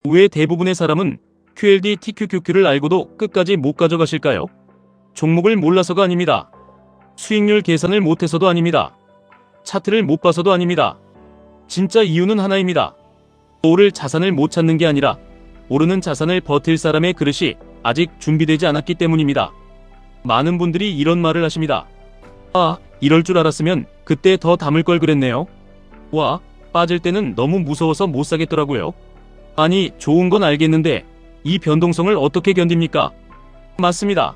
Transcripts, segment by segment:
왜 대부분의 사람은 QLD TQQQ를 알고도 끝까지 못 가져가실까요? 종목을 몰라서가 아닙니다. 수익률 계산을 못해서도 아닙니다. 차트를 못 봐서도 아닙니다. 진짜 이유는 하나입니다. 오를 자산을 못 찾는 게 아니라 오르는 자산을 버틸 사람의 그릇이 아직 준비되지 않았기 때문입니다. 많은 분들이 이런 말을 하십니다. 아, 이럴 줄 알았으면 그때 더 담을 걸 그랬네요. 와, 빠질 때는 너무 무서워서 못 사겠더라고요. 아니, 좋은 건 알겠는데 이 변동성을 어떻게 견딥니까? 맞습니다.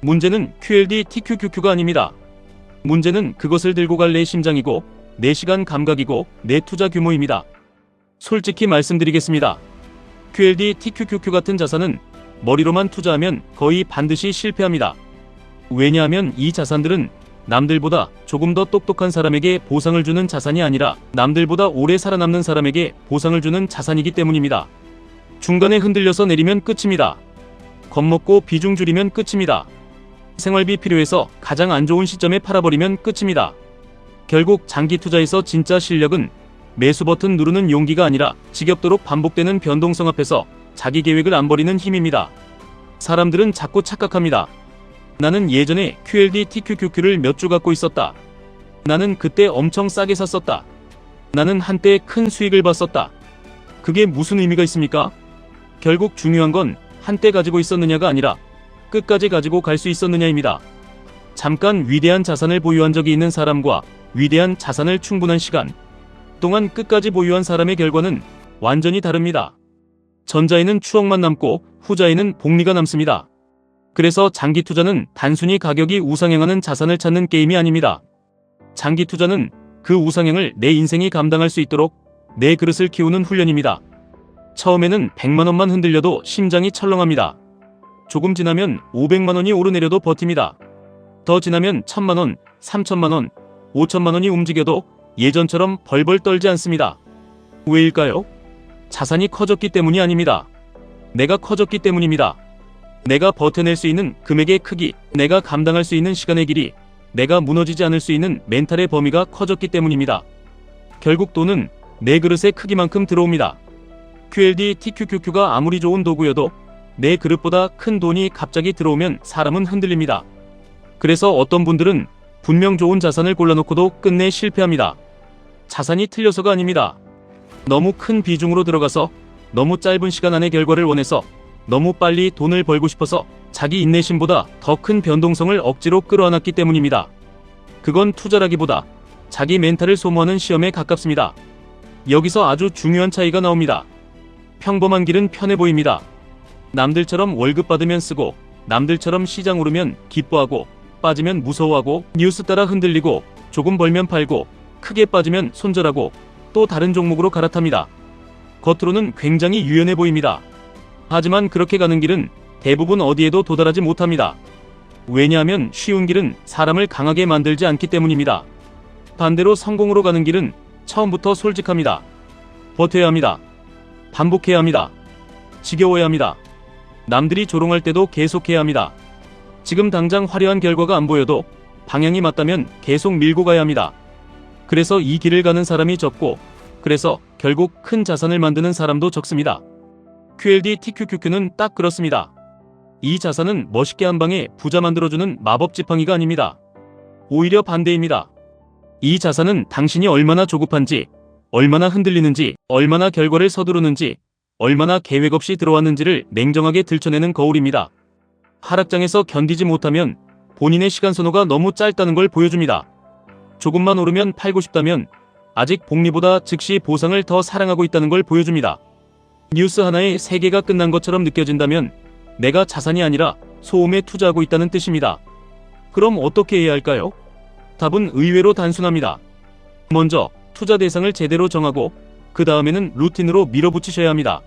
문제는 QLD TQQQ가 아닙니다. 문제는 그것을 들고 갈 내 심장이고 내 시간 감각이고 내 투자 규모입니다. 솔직히 말씀드리겠습니다. QLD TQQQ 같은 자산은 머리로만 투자하면 거의 반드시 실패합니다. 왜냐하면 이 자산들은 남들보다 조금 더 똑똑한 사람에게 보상을 주는 자산이 아니라 남들보다 오래 살아남는 사람에게 보상을 주는 자산이기 때문입니다. 중간에 흔들려서 내리면 끝입니다. 겁먹고 비중 줄이면 끝입니다. 생활비 필요해서 가장 안 좋은 시점에 팔아버리면 끝입니다. 결국 장기 투자에서 진짜 실력은 매수 버튼 누르는 용기가 아니라 지겹도록 반복되는 변동성 앞에서 자기 계획을 안 버리는 힘입니다. 사람들은 자꾸 착각합니다. 나는 예전에 QLD TQQQ를 몇 주 갖고 있었다. 나는 그때 엄청 싸게 샀었다. 나는 한때 큰 수익을 봤었다. 그게 무슨 의미가 있습니까? 결국 중요한 건 한때 가지고 있었느냐가 아니라 끝까지 가지고 갈 수 있었느냐입니다. 잠깐 위대한 자산을 보유한 적이 있는 사람과 위대한 자산을 충분한 시간 동안 끝까지 보유한 사람의 결과는 완전히 다릅니다. 전자에는 추억만 남고 후자에는 복리가 남습니다. 그래서 장기 투자는 단순히 가격이 우상향하는 자산을 찾는 게임이 아닙니다. 장기 투자는 그 우상향을 내 인생이 감당할 수 있도록 내 그릇을 키우는 훈련입니다. 처음에는 100만 원만 흔들려도 심장이 철렁합니다. 조금 지나면 500만 원이 오르내려도 버팁니다. 더 지나면 1000만 원, 3000만 원, 5000만 원이 움직여도 예전처럼 벌벌 떨지 않습니다. 왜일까요? 자산이 커졌기 때문이 아닙니다. 내가 커졌기 때문입니다. 내가 버텨낼 수 있는 금액의 크기, 내가 감당할 수 있는 시간의 길이, 내가 무너지지 않을 수 있는 멘탈의 범위가 커졌기 때문입니다. 결국 돈은 내 그릇의 크기만큼 들어옵니다. QLD TQQQ가 아무리 좋은 도구여도 내 그릇보다 큰 돈이 갑자기 들어오면 사람은 흔들립니다. 그래서 어떤 분들은 분명 좋은 자산을 골라놓고도 끝내 실패합니다. 자산이 틀려서가 아닙니다. 너무 큰 비중으로 들어가서 너무 짧은 시간 안에 결과를 원해서 너무 빨리 돈을 벌고 싶어서 자기 인내심보다 더 큰 변동성을 억지로 끌어안았기 때문입니다. 그건 투자라기보다 자기 멘탈을 소모하는 시험에 가깝습니다. 여기서 아주 중요한 차이가 나옵니다. 평범한 길은 편해 보입니다. 남들처럼 월급 받으면 쓰고 남들처럼 시장 오르면 기뻐하고 빠지면 무서워하고 뉴스 따라 흔들리고 조금 벌면 팔고 크게 빠지면 손절하고 또 다른 종목으로 갈아탑니다. 겉으로는 굉장히 유연해 보입니다. 하지만 그렇게 가는 길은 대부분 어디에도 도달하지 못합니다. 왜냐하면 쉬운 길은 사람을 강하게 만들지 않기 때문입니다. 반대로 성공으로 가는 길은 처음부터 솔직합니다. 버텨야 합니다. 반복해야 합니다. 지겨워야 합니다. 남들이 조롱할 때도 계속해야 합니다. 지금 당장 화려한 결과가 안 보여도 방향이 맞다면 계속 밀고 가야 합니다. 그래서 이 길을 가는 사람이 적고, 그래서 결국 큰 자산을 만드는 사람도 적습니다. QLD TQQQ는 딱 그렇습니다. 이 자산은 멋있게 한 방에 부자 만들어주는 마법 지팡이가 아닙니다. 오히려 반대입니다. 이 자산은 당신이 얼마나 조급한지, 얼마나 흔들리는지, 얼마나 결과를 서두르는지, 얼마나 계획 없이 들어왔는지를 냉정하게 들춰내는 거울입니다. 하락장에서 견디지 못하면 본인의 시간 선호가 너무 짧다는 걸 보여줍니다. 조금만 오르면 팔고 싶다면 아직 복리보다 즉시 보상을 더 사랑하고 있다는 걸 보여줍니다. 뉴스 하나에 세계가 끝난 것처럼 느껴진다면 내가 자산이 아니라 소음에 투자하고 있다는 뜻입니다. 그럼 어떻게 해야 할까요? 답은 의외로 단순합니다. 먼저 투자 대상을 제대로 정하고 그 다음에는 루틴으로 밀어붙이셔야 합니다.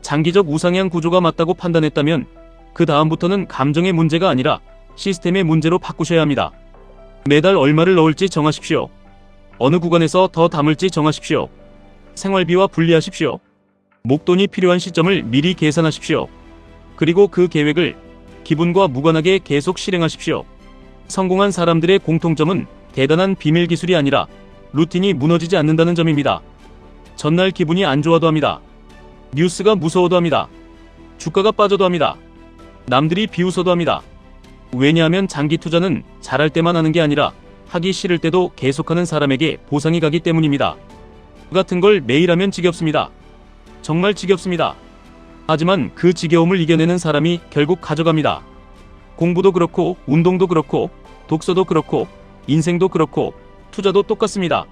장기적 우상향 구조가 맞다고 판단했다면 그 다음부터는 감정의 문제가 아니라 시스템의 문제로 바꾸셔야 합니다. 매달 얼마를 넣을지 정하십시오. 어느 구간에서 더 담을지 정하십시오. 생활비와 분리하십시오. 목돈이 필요한 시점을 미리 계산하십시오. 그리고 그 계획을 기분과 무관하게 계속 실행하십시오. 성공한 사람들의 공통점은 대단한 비밀 기술이 아니라 루틴이 무너지지 않는다는 점입니다. 전날 기분이 안 좋아도 합니다. 뉴스가 무서워도 합니다. 주가가 빠져도 합니다. 남들이 비웃어도 합니다. 왜냐하면 장기 투자는 잘할 때만 하는 게 아니라 하기 싫을 때도 계속하는 사람에게 보상이 가기 때문입니다. 그 같은 걸 매일 하면 지겹습니다. 정말 지겹습니다. 하지만 그 지겨움을 이겨내는 사람이 결국 가져갑니다. 공부도 그렇고 운동도 그렇고 독서도 그렇고 인생도 그렇고 투자도 똑같습니다.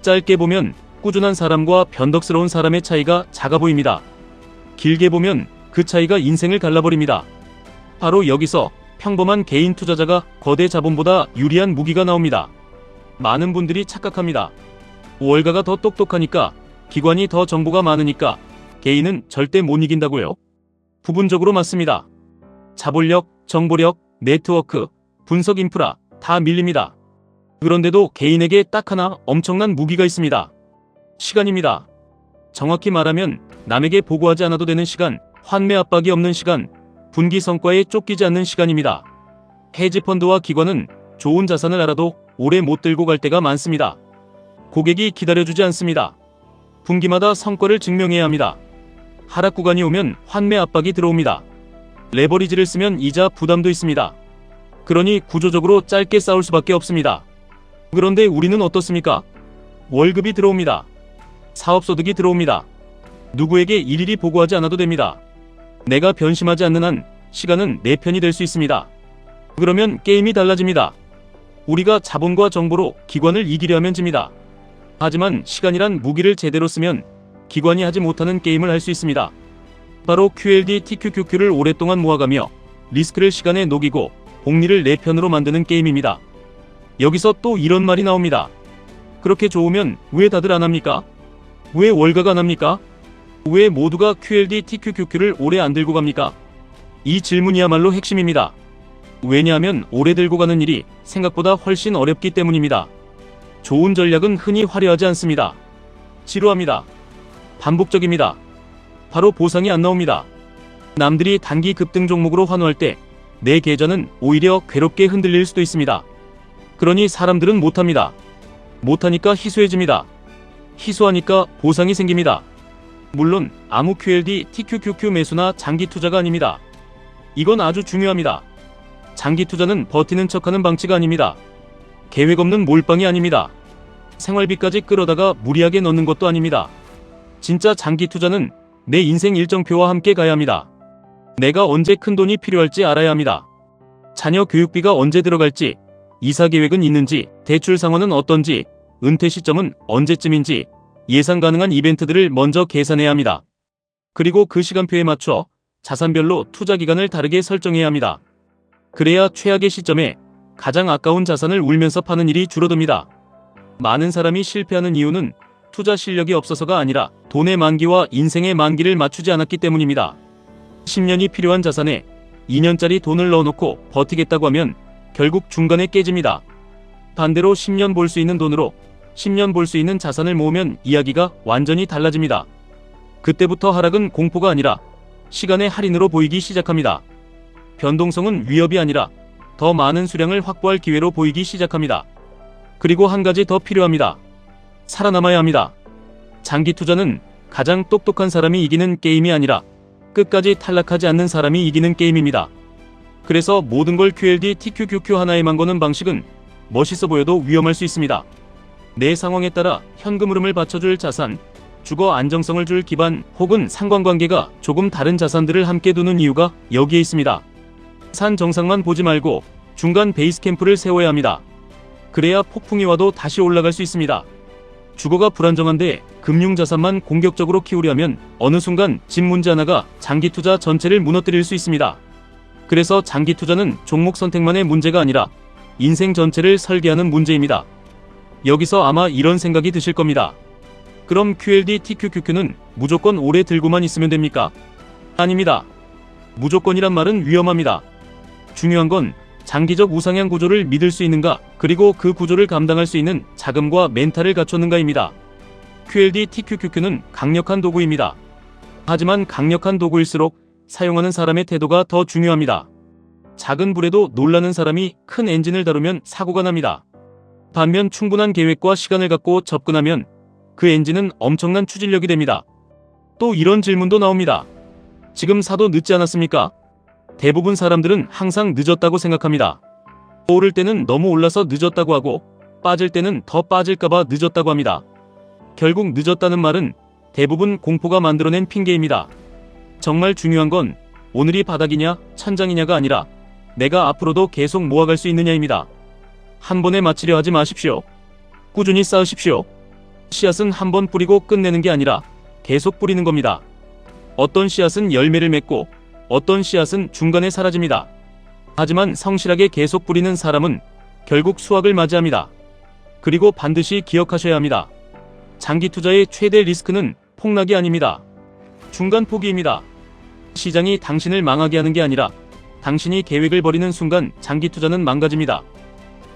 짧게 보면 꾸준한 사람과 변덕스러운 사람의 차이가 작아 보입니다. 길게 보면 그 차이가 인생을 갈라버립니다. 바로 여기서 평범한 개인 투자자가 거대 자본보다 유리한 무기가 나옵니다. 많은 분들이 착각합니다. 월가가 더 똑똑하니까, 기관이 더 정보가 많으니까 개인은 절대 못 이긴다고요? 부분적으로 맞습니다. 자본력, 정보력, 네트워크, 분석 인프라 다 밀립니다. 그런데도 개인에게 딱 하나 엄청난 무기가 있습니다. 시간입니다. 정확히 말하면 남에게 보고하지 않아도 되는 시간, 환매 압박이 없는 시간, 분기 성과에 쫓기지 않는 시간입니다. 헤지펀드와 기관은 좋은 자산을 알아도 오래 못 들고 갈 때가 많습니다. 고객이 기다려주지 않습니다. 분기마다 성과를 증명해야 합니다. 하락 구간이 오면 환매 압박이 들어옵니다. 레버리지를 쓰면 이자 부담도 있습니다. 그러니 구조적으로 짧게 싸울 수밖에 없습니다. 그런데 우리는 어떻습니까? 월급이 들어옵니다. 사업소득이 들어옵니다. 누구에게 일일이 보고하지 않아도 됩니다. 내가 변심하지 않는 한 시간은 내 편이 될 수 있습니다. 그러면 게임이 달라집니다. 우리가 자본과 정보로 기관을 이기려 면 집니다. 하지만 시간이란 무기를 제대로 쓰면 기관이 하지 못하는 게임을 할 수 있습니다. 바로 QLD TQQQ를 오랫동안 모아가며 리스크를 시간에 녹이고 복리를 내 편으로 만드는 게임입니다. 여기서 또 이런 말이 나옵니다. 그렇게 좋으면 왜 다들 안 합니까? 왜 월가가 안 합니까? 왜 모두가 QLD TQQQ를 오래 안 들고 갑니까? 이 질문이야말로 핵심입니다. 왜냐하면 오래 들고 가는 일이 생각보다 훨씬 어렵기 때문입니다. 좋은 전략은 흔히 화려하지 않습니다. 지루합니다. 반복적입니다. 바로 보상이 안 나옵니다. 남들이 단기 급등 종목으로 환호할 때 내 계좌는 오히려 괴롭게 흔들릴 수도 있습니다. 그러니 사람들은 못합니다. 못하니까 희소해집니다. 희소하니까 보상이 생깁니다. 물론 아무 QLD TQQQ 매수나 장기 투자가 아닙니다. 이건 아주 중요합니다. 장기 투자는 버티는 척하는 방치가 아닙니다. 계획 없는 몰빵이 아닙니다. 생활비까지 끌어다가 무리하게 넣는 것도 아닙니다. 진짜 장기 투자는 내 인생 일정표와 함께 가야 합니다. 내가 언제 큰돈이 필요할지 알아야 합니다. 자녀 교육비가 언제 들어갈지, 이사 계획은 있는지, 대출 상환은 어떤지, 은퇴 시점은 언제쯤인지 예상 가능한 이벤트들을 먼저 계산해야 합니다. 그리고 그 시간표에 맞춰 자산별로 투자 기간을 다르게 설정해야 합니다. 그래야 최악의 시점에 가장 아까운 자산을 울면서 파는 일이 줄어듭니다. 많은 사람이 실패하는 이유는 투자 실력이 없어서가 아니라 돈의 만기와 인생의 만기를 맞추지 않았기 때문입니다. 10년이 필요한 자산에 2년짜리 돈을 넣어놓고 버티겠다고 하면 결국 중간에 깨집니다. 반대로 10년 벌 수 있는 돈으로 10년 벌 수 있는 자산을 모으면 이야기가 완전히 달라집니다. 그때부터 하락은 공포가 아니라 시간의 할인으로 보이기 시작합니다. 변동성은 위협이 아니라 더 많은 수량을 확보할 기회로 보이기 시작합니다. 그리고 한 가지 더 필요합니다. 살아남아야 합니다. 장기 투자는 가장 똑똑한 사람이 이기는 게임이 아니라 끝까지 탈락하지 않는 사람이 이기는 게임입니다. 그래서 모든 걸 QLD TQQQ 하나에만 거는 방식은 멋있어 보여도 위험할 수 있습니다. 내 상황에 따라 현금 흐름을 받쳐줄 자산, 주거 안정성을 줄 기반 혹은 상관관계가 조금 다른 자산들을 함께 두는 이유가 여기에 있습니다. 산 정상만 보지 말고 중간 베이스 캠프를 세워야 합니다. 그래야 폭풍이 와도 다시 올라갈 수 있습니다. 주거가 불안정한데 금융자산만 공격적으로 키우려면 어느 순간 집 문제 하나가 장기 투자 전체를 무너뜨릴 수 있습니다. 그래서 장기 투자는 종목 선택만의 문제가 아니라 인생 전체를 설계하는 문제입니다. 여기서 아마 이런 생각이 드실 겁니다. 그럼 QLD TQQQ는 무조건 오래 들고만 있으면 됩니까? 아닙니다. 무조건이란 말은 위험합니다. 중요한 건 장기적 우상향 구조를 믿을 수 있는가, 그리고 그 구조를 감당할 수 있는 자금과 멘탈을 갖췄는가입니다. QLD TQQQ는 강력한 도구입니다. 하지만 강력한 도구일수록 사용하는 사람의 태도가 더 중요합니다. 작은 불에도 놀라는 사람이 큰 엔진을 다루면 사고가 납니다. 반면 충분한 계획과 시간을 갖고 접근하면 그 엔진은 엄청난 추진력이 됩니다. 또 이런 질문도 나옵니다. 지금 사도 늦지 않았습니까? 대부분 사람들은 항상 늦었다고 생각합니다. 오를 때는 너무 올라서 늦었다고 하고 빠질 때는 더 빠질까봐 늦었다고 합니다. 결국 늦었다는 말은 대부분 공포가 만들어낸 핑계입니다. 정말 중요한 건 오늘이 바닥이냐 천장이냐가 아니라 내가 앞으로도 계속 모아갈 수 있느냐입니다. 한 번에 마치려 하지 마십시오. 꾸준히 쌓으십시오. 씨앗은 한 번 뿌리고 끝내는 게 아니라 계속 뿌리는 겁니다. 어떤 씨앗은 열매를 맺고 어떤 씨앗은 중간에 사라집니다. 하지만 성실하게 계속 뿌리는 사람은 결국 수확을 맞이합니다. 그리고 반드시 기억하셔야 합니다. 장기 투자의 최대 리스크는 폭락이 아닙니다. 중간 포기입니다. 시장이 당신을 망하게 하는 게 아니라 당신이 계획을 버리는 순간 장기 투자는 망가집니다.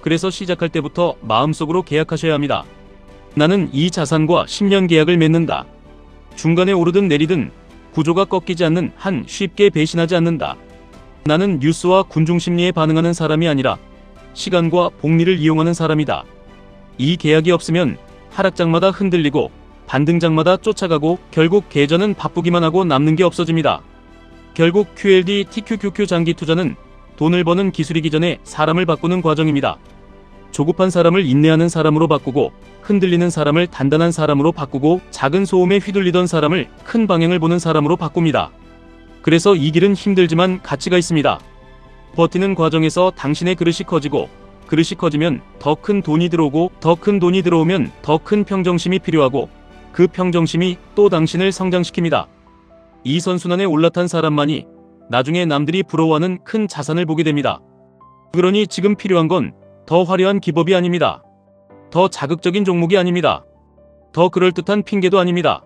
그래서 시작할 때부터 마음속으로 계약하셔야 합니다. 나는 이 자산과 10년 계약을 맺는다. 중간에 오르든 내리든 구조가 꺾이지 않는 한 쉽게 배신하지 않는다. 나는 뉴스와 군중 심리에 반응하는 사람이 아니라 시간과 복리를 이용하는 사람이다. 이 계약이 없으면 하락장마다 흔들리고 반등장마다 쫓아가고 결국 계좌는 바쁘기만 하고 남는 게 없어집니다. 결국 QLD TQQQ 장기 투자는 돈을 버는 기술이기 전에 사람을 바꾸는 과정입니다. 조급한 사람을 인내하는 사람으로 바꾸고 흔들리는 사람을 단단한 사람으로 바꾸고 작은 소음에 휘둘리던 사람을 큰 방향을 보는 사람으로 바꿉니다. 그래서 이 길은 힘들지만 가치가 있습니다. 버티는 과정에서 당신의 그릇이 커지고 그릇이 커지면 더 큰 돈이 들어오고 더 큰 돈이 들어오면 더 큰 평정심이 필요하고 그 평정심이 또 당신을 성장시킵니다. 이 선순환에 올라탄 사람만이 나중에 남들이 부러워하는 큰 자산을 보게 됩니다. 그러니 지금 필요한 건 더 화려한 기법이 아닙니다. 더 자극적인 종목이 아닙니다. 더 그럴듯한 핑계도 아닙니다.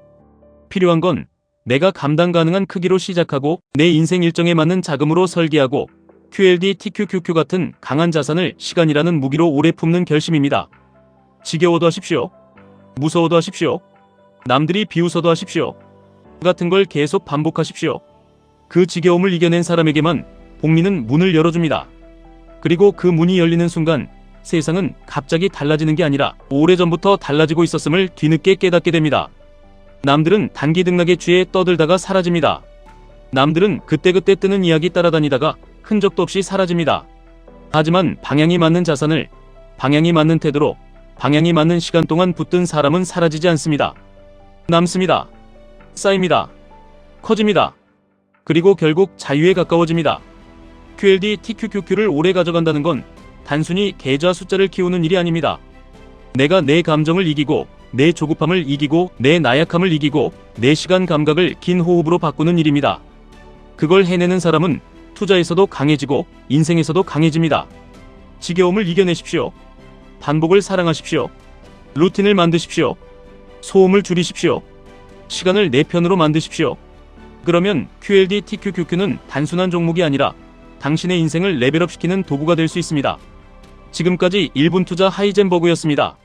필요한 건 내가 감당 가능한 크기로 시작하고 내 인생 일정에 맞는 자금으로 설계하고 QLD TQQQ 같은 강한 자산을 시간이라는 무기로 오래 품는 결심입니다. 지겨워도 하십시오. 무서워도 하십시오. 남들이 비웃어도 하십시오. 같은 걸 계속 반복하십시오. 그 지겨움을 이겨낸 사람에게만 복리는 문을 열어줍니다. 그리고 그 문이 열리는 순간 세상은 갑자기 달라지는 게 아니라 오래전부터 달라지고 있었음을 뒤늦게 깨닫게 됩니다. 남들은 단기 등락에 취해 떠들다가 사라집니다. 남들은 그때그때 뜨는 이야기 따라다니다가 흔적도 없이 사라집니다. 하지만 방향이 맞는 자산을 방향이 맞는 태도로 방향이 맞는 시간 동안 붙든 사람은 사라지지 않습니다. 남습니다. 쌓입니다. 커집니다. 그리고 결국 자유에 가까워집니다. QLD TQQQ를 오래 가져간다는 건 단순히 계좌 숫자를 키우는 일이 아닙니다. 내가 내 감정을 이기고 내 조급함을 이기고 내 나약함을 이기고 내 시간 감각을 긴 호흡으로 바꾸는 일입니다. 그걸 해내는 사람은 투자에서도 강해지고 인생에서도 강해집니다. 지겨움을 이겨내십시오. 반복을 사랑하십시오. 루틴을 만드십시오. 소음을 줄이십시오. 시간을 내 편으로 만드십시오. 그러면 QLD TQQQ는 단순한 종목이 아니라 당신의 인생을 레벨업시키는 도구가 될 수 있습니다. 지금까지 1분 투자 하이젠버그였습니다.